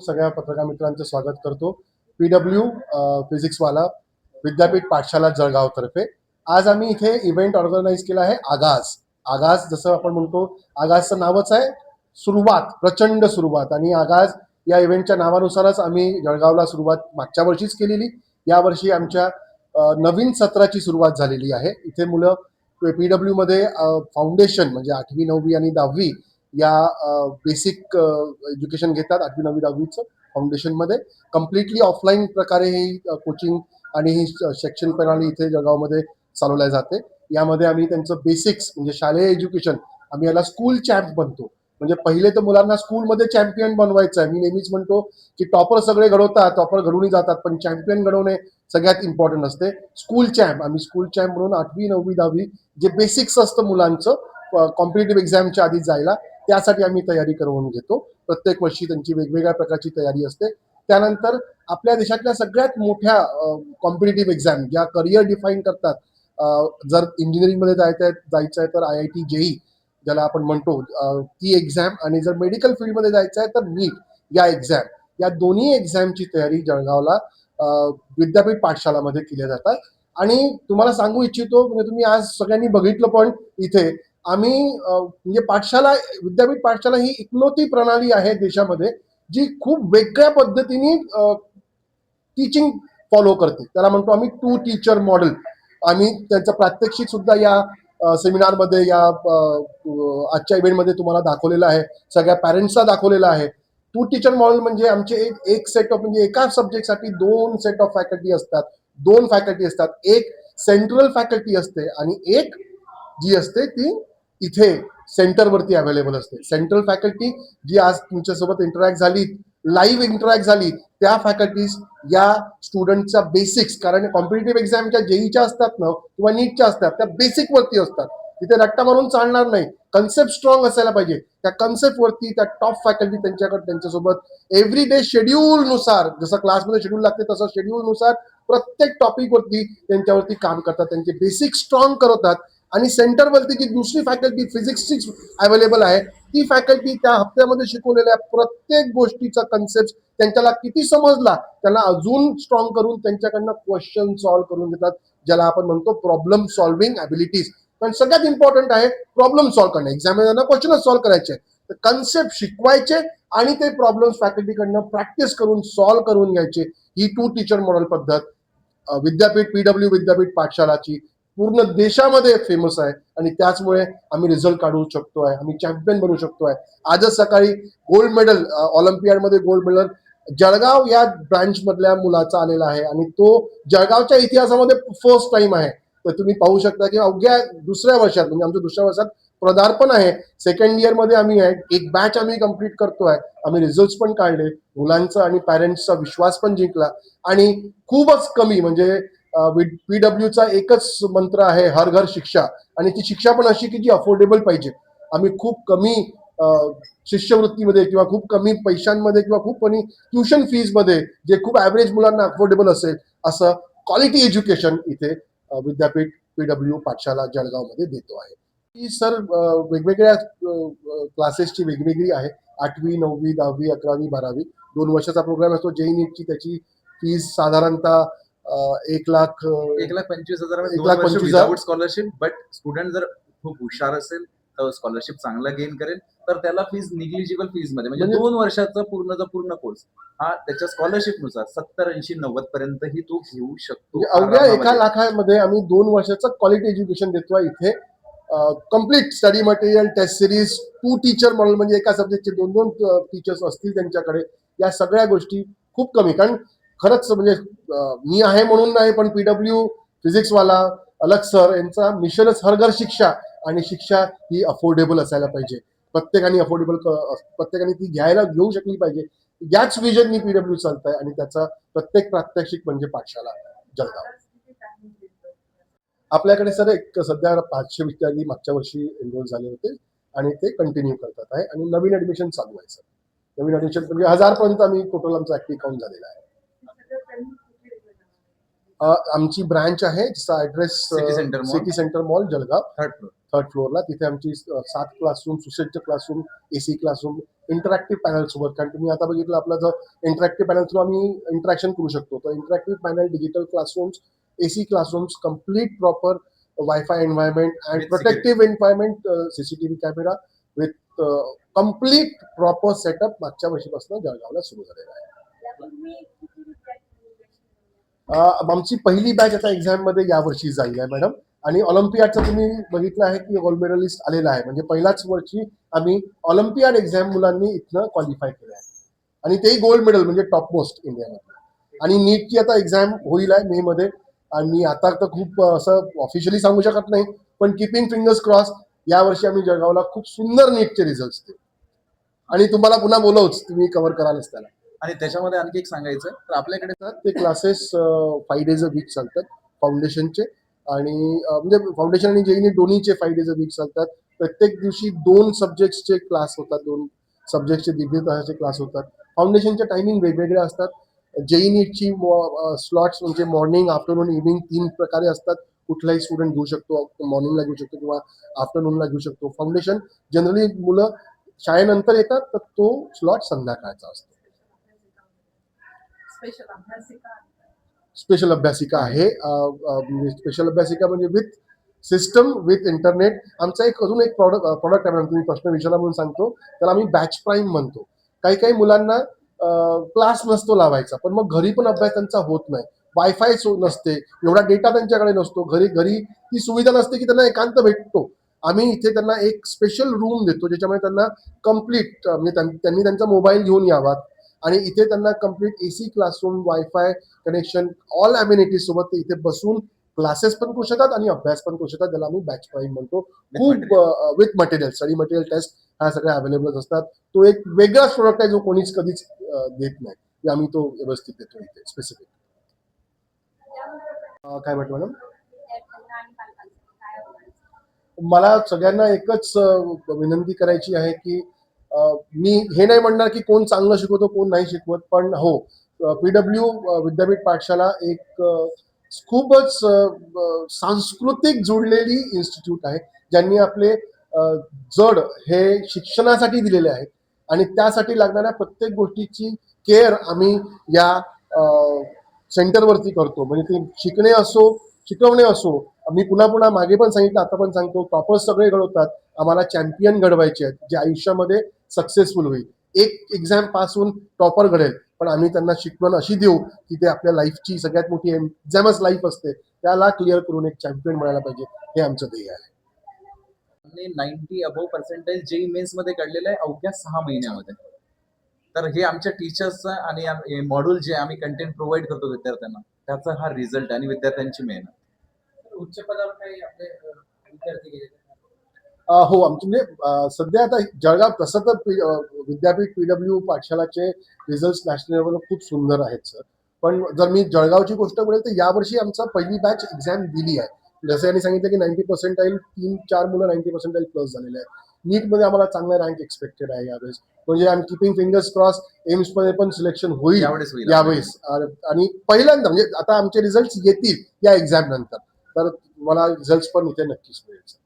सगळ्या पत्रकार मित्रांचं स्वागत करतो. PW फिजिक्सवाला विद्यापीठ पाठशाला जळगाव तर्फे आज आम्ही इथे इव्हेंट ऑर्गनाईज केला आहे. आगाज जसं आपण म्हणतो, आगाजचं नावच आहे सुरुवात, प्रचंड सुरुवात. आणि आगाज या इव्हेंटच्या नावानुसारच आम्ही जळगावला सुरुवात मागच्या वर्षीच केलेली. यावर्षी आमच्या नवीन सत्राची सुरुवात झालेली आहे. इथे मुलं PW मध्ये फाउंडेशन म्हणजे 8वी 9वी आणि 10वी या बेसिक एज्युकेशन घेतात. 8वी 9वी 10वीचं फाउंडेशनमध्ये कम्प्लिटली ऑफलाईन प्रकारे ही कोचिंग आणि ही शैक्षणिक प्रणाली इथे जळगावमध्ये चालवल्या जाते. यामध्ये आम्ही त्यांचं बेसिक्स म्हणजे शालेय एज्युकेशन, आम्ही याला स्कूल चॅम्प बनतो. म्हणजे पहिले तर मुलांना स्कूलमध्ये चॅम्पियन बनवायचं आहे. मी नेहमीच म्हणतो की टॉपर सगळे घडवतात, टॉपर घडूनही जातात, पण चॅम्पियन घडवणे सगळ्यात इम्पॉर्टंट असते. स्कूल चॅम्प, आम्ही स्कूल चॅम्प म्हणून 8वी 9वी 10वी जे बेसिक्स असतं मुलांचं कॉम्पिटेटिव्ह एक्झामच्या आधी जायला, त्यासाठी आम्ही तयारी करून घेतो. प्रत्येक वर्षी त्यांची वेगवेगळ्या प्रकारची तयारी असते. त्यानंतर आपल्या देशातल्या सगळ्यात मोठ्या कॉम्पिटेटिव्ह एक्झाम ज्या करिअर डिफाईन करतात, जर इंजिनिअरिंगमध्ये जायचं आहे तर IIT JEE ज्याला आपण म्हणतो ती एक्झाम, आणि जर मेडिकल फील्डमध्ये जायचं आहे तर नीट या एक्झाम, या दोन्ही एक्झामची तयारी जळगावला विद्यापीठ पाठशालामध्ये केल्या जातात. आणि तुम्हाला सांगू इच्छितो, म्हणजे तुम्ही आज सगळ्यांनी बघितलं पण इथे आम्ही म्हणजे पाठशाला, विद्यापीठ पाठशाला ही एकनोती प्रणाली आहे देशामध्ये जी खूप वेगळ्या पद्धतीने टीचिंग फॉलो करते. त्याला म्हणतो आम्ही 2 टीचर मॉडेल. आम्ही त्याचं प्रात्यक्षिक सुद्धा या सेमिनारमध्ये, या आजच्या इव्हेंटमध्ये तुम्हाला दाखवलेलं आहे, सगळ्या पॅरेंट्सला दाखवलेलं आहे. 2 टीचर मॉडेल म्हणजे आमचे एक सेट ऑफ, म्हणजे एका सब्जेक्टसाठी 2 सेट ऑफ फॅकल्टी असतात, 2 फॅकल्टी असतात. एक सेंट्रल फॅकल्टी असते आणि एक जी असते ती इथे सेंटरवरती अवेलेबल असते. सेंट्रल फॅकल्टी जी आज तुमच्यासोबत इंटरॅक्ट झाली, लाईव्ह इंटरॅक्ट झाली, त्या फॅकल्टीज या स्टुडंटच्या बेसिक्स, कारण कॉम्पिटेटिव्ह एक्झामच्या JEEच्या असतात ना किंवा नीटच्या असतात, त्या बेसिक वरती असतात. तिथे रट्टा मारून चालणार नाही. कन्सेप्ट स्ट्रॉंग असायला पाहिजे. त्या कन्सेप्ट वरती त्या टॉप फॅकल्टी त्यांच्यासोबत एव्हरी डे शेड्यूल नुसार, जसं क्लासमध्ये शेड्यूल लागते तसं शेड्यूल नुसार प्रत्येक टॉपिक वरती त्यांच्यावरती काम करतात, त्यांचे बेसिक स्ट्रॉंग करतात. आणि सेंटरवरती जी दुसरी फॅकल्टी फिजिक्सची अवेलेबल आहे, ती फॅकल्टी त्या हप्त्यामध्ये शिकवलेल्या प्रत्येक गोष्टीचा कन्सेप्ट त्यांच्याला किती समजला त्यांना अजून स्ट्रॉंग करून त्यांच्याकडनं क्वेश्चन सॉल्व्ह करून देतात, ज्याला आपण म्हणतो प्रॉब्लेम सॉल्व्हिंग ॲबिलिटीज. पण सगळ्यात इम्पॉर्टंट आहे प्रॉब्लेम सॉल्व्ह करणं. एक्झामिनरना क्वेश्चनच सॉल्व्ह करायचे, तर कन्सेप्ट शिकवायचे आणि ते प्रॉब्लेम्स फॅकल्टीकडनं प्रॅक्टिस करून सॉल्व्ह करून घ्यायचे. ही 2 टीचर मॉडेल पद्धत विद्यापीठ PW विद्यापीठ पाठशालाची पूर्ण देशामध्ये फेमस आहे. आणि त्याचमुळे आम्ही रिझल्ट काढू शकतोय, आम्ही चॅम्पियन बनू शकतोय. आजच सकाळी गोल्ड मेडल, ऑलिम्पियाडमध्ये गोल्ड मेडल जळगाव या ब्रँच मधल्या मुलाचा आलेला आहे, आणि तो जळगावच्या इतिहासामध्ये फर्स्ट टाइम आहे. तर तुम्ही पाहू शकता की अवघ्या दुसऱ्या वर्षात, म्हणजे आमच्या दुसऱ्या वर्षात पदार्पण आहे, सेकंड इयर मध्ये आम्ही आहे, एक बॅच आम्ही कंप्लीट करतोय. आम्ही रिझल्ट पण काढले, मुलांचा आणि पॅरेंट्सचा विश्वास पण जिंकला. आणि खूपच कमी, म्हणजे PWचा एकच मंत्र आहे, हर घर शिक्षा. आणि ती शिक्षा पण अशी की जी अफोर्डेबल पाहिजे. आम्ही खूप कमी शिष्यवृत्तीमध्ये किंवा खूप कमी पैशांमध्ये किंवा खूप कमी ट्युशन फीजमध्ये, जे खूप ॲव्हरेज मुलांना अफोर्डेबल असेल, असं क्वालिटी एज्युकेशन इथे विद्यापीठ PW पाठशाला जळगावमध्ये देतो आहे. ही सर वेगवेगळ्या क्लासेसची वेगवेगळी आहे. 8वी 9वी 10वी 11वी 12वी 2 वर्षाचा प्रोग्राम असतो. JEE नीटची त्याची फीज साधारणतः 1,25,000 विदाउट स्कॉलरशिप. बट स्टुडंट जर खूप हुशार असेल तर स्कॉलरशिप चांगला गेन करेल, तर त्याला फीज निग्लिजिबल फीज मध्ये, म्हणजे 2 वर्षाचा पूर्ण कोर्स हा त्याच्या स्कॉलरशिप नुसार 70, 80, 90 पर्यंतही तो घेऊ शकतो. अवघ्या 1 लाखामध्ये आम्ही 2 वर्षाचं क्वालिटी एज्युकेशन देतोय इथे. Complete study material, test series, 2 teacher model, म्हणजे एका सब्जेक्टचे 2 टीचर्स असतील त्यांच्याकडे. या सगळ्या गोष्टी खूप कमी, कारण खरंच म्हणजे मी आहे म्हणून नाही, पण PW फिजिक्सवाला अलग सर यांचा मिशनच हर घर शिक्षा, आणि शिक्षा ही अफोर्डेबल असायला पाहिजे. प्रत्येकाने ती घेऊ शकली पाहिजे. याच विजननी PW चालत आहे, आणि त्याचा प्रत्येक प्रात्यक्षिक म्हणजे पाठशाला जळगाव. आपल्याकडे सर एक सध्या 500 विद्यार्थी मागच्या वर्षी एनरोल झाले होते, आणि ते कंटिन्यू करतात आहे, आणि नवीन ऍडमिशन चालू आहे सर. नवीन ऍडमिशन म्हणजे 1000 पर्यंत आम्ही टोटल आमचा ऍक्टिव्ह काउंट झालेला आहे. आमची ब्रँच आहे, जिचा address city centre mall Jalgaon, third फ्लोअरला. तिथे आमची 7 क्लासरूम, सुसज्ज classroom, AC classroom, interactive panel सोबत. कारण तुम्ही आता बघितलं आपला जो इंटरॅक्टिव्ह पॅनल थ्रू आम्ही इंटरॅक्शन करू शकतो. तर interactive panel, digital classrooms, AC classrooms, complete proper wifi environment and With protective environment, CCTV camera with complete proper setup मागच्या वर्षीपासून जळगावला सुरू झालेला आहे. आमची पहिली बॅच आता एक्झाम मध्ये यावर्षी जाईल आहे मॅडम. आणि ऑलिम्पियाडचं तुम्ही बघितलं आहे की गोल्ड मेडलिस्ट आलेला आहे. म्हणजे पहिल्याच वर्षी आम्ही ऑलिम्पियाड एक्झाम मुलांनी इथनं क्वालिफाय केलं आहे. आणि तेही गोल्ड मेडल म्हणजे टॉप मोस्ट इंडियामध्ये. आणि नीटची आता एक्झाम होईल आहे मे मध्ये. आणि आता तर खूप असं ऑफिशियली सांगू शकत नाही, पण किपिंग फिंगर्स क्रॉस यावर्षी आम्ही जळगावला खूप सुंदर नीटचे रिझल्ट देऊ. आणि तुम्हाला पुन्हा बोलवूच, तुम्ही कव्हर करालच त्याला. आणि त्याच्यामध्ये आणखी एक सांगायचं तर आपल्याकडे ते क्लासेस 5 days अ वीक चालतात फाउंडेशनचे. आणि म्हणजे फाउंडेशन आणि जेईनी दोन्हीचे 5 days अ वीक चालतात. प्रत्येक दिवशी 2 सब्जेक्ट्सचे क्लास होतात, 2 सब्जेक्टचे दीड तासाचे क्लास होतात. फाउंडेशनचे टायमिंग वेगवेगळे असतात. जेई नीटची स्लॉट्स म्हणजे मॉर्निंग, आफ्टरनून, इव्हिनिंग 3 प्रकारे असतात. कुठलाही स्टुडंट घेऊ शकतो, मॉर्निंगला घेऊ शकतो किंवा आफ्टरनूनला घेऊ शकतो. फाउंडेशन जनरली मुलं शाळेनंतर येतात, तर तो स्लॉट संध्याकाळचा असतो. स्पेशल अभ्यासिका आहे. स्पेशल अभ्यासिका म्हणजे विथ सिस्टम, विथ इंटरनेट. आमचा अजून एक प्रॉडक्ट आहे, तुम्ही प्रश्न विचारला म्हणून सांगतो. त्याला आम्ही बॅच प्राईम म्हणतो. काही काही मुलांना क्लास नसतो लावायचा, पण मग घरी पण अभ्यास त्यांचा होत नाही. वायफाय नसते, एवढा डेटा त्यांच्याकडे नसतो, घरी ती सुविधा नसते की त्यांना एकांत भेटतो. आम्ही इथे त्यांना एक स्पेशल रूम देतो, ज्याच्यामुळे त्यांना कम्प्लीट म्हणजे त्यांनी त्यांचा मोबाईल घेऊन यावा. आणि इथे त्यांना complete AC classroom, wifi connection, all amenities सोबत ते इथे बसून क्लासेस पण करू शकतात आणि अभ्यास पण करू शकतात. त्याला आम्ही बॅच प्राईम म्हणतो. खूप with material, study material, test ह्या सगळ्या अवेलेबल असतात. तो एक वेगळाच प्रोडक्ट आहे जो कोणीच कधीच देत नाही. आम्ही तो व्यवस्थित देतो इथे स्पेसिफिक. काय म्हटलं मॅडम? मला सगळ्यांना एकच विनंती करायची आहे की मी हे नाही म्हणणार की कोण चांगलं शिकवतो कोण नाही शिकवत, पण हो, PW विद्यापीठ पाठशाला एक खूपच सांस्कृतिक जुळलेली इन्स्टिट्यूट आहे, ज्यांनी आपले जड हे शिक्षणासाठी दिलेले आहेत. आणि त्यासाठी लागणाऱ्या प्रत्येक गोष्टीची केअर आम्ही या सेंटरवरती करतो. म्हणजे ते शिकवणे असो. मी पुन्हा पुन्हा मागे पण सांगितलं, आता पण सांगतो, टॉपर्स सगळे घडवतात. आम्हाला चॅम्पियन घडवायचे आहेत, जे आयुष्यामध्ये सक्सेसफुल होईल. एक एक्झाम पास होऊन टॉपर घडेल, पण आम्ही त्यांना शिकवण अशी देऊ की ते आपल्या लाईफची सगळ्यात मोठी एक्झामच लाईफ असते, त्याला क्लिअर करून एक चॅम्पियन मिळायला पाहिजे, हे आमचं ध्येय आहे. 90 अबोव पर्सेंटेज जेई मेन्स मध्ये काढलेलं आहे अवघ्या 6 महिन्यामध्ये. तर हे आमच्या टीचर्सचं आणि मॉड्यूल जे आम्ही कंटेंट प्रोव्हाइड करतो विद्यार्थ्यांना, त्याचा हा रिझल्ट आणि विद्यार्थ्यांची मेहनत. उच्च पदावर काही आपले विद्यार्थी गेले? हो, आमचे म्हणजे सध्या आता जळगाव तसं तर विद्यापीठ PW पाठशालाचे रिझल्ट नॅशनल लेवलवर खूप सुंदर आहेत सर. पण जर मी जळगावची गोष्ट बोलेल तर यावर्षी आमचा पहिली बॅच एक्झाम दिली आहे. जसं यांनी सांगितलं की 90% 3-4 मुलं 90% प्लस झालेले आहेत. नीटमध्ये आम्हाला चांगला रँक एक्सपेक्टेड आहे यावेळेस. म्हणजे I am keeping fingers cross, एम्समध्ये पण सिलेक्शन होईल यावेळेस. आणि पहिल्यांदा म्हणजे आता आमचे रिझल्ट येतील या एक्झाम नंतर, तर मला रिझल्ट पण इथे नक्कीच मिळेल.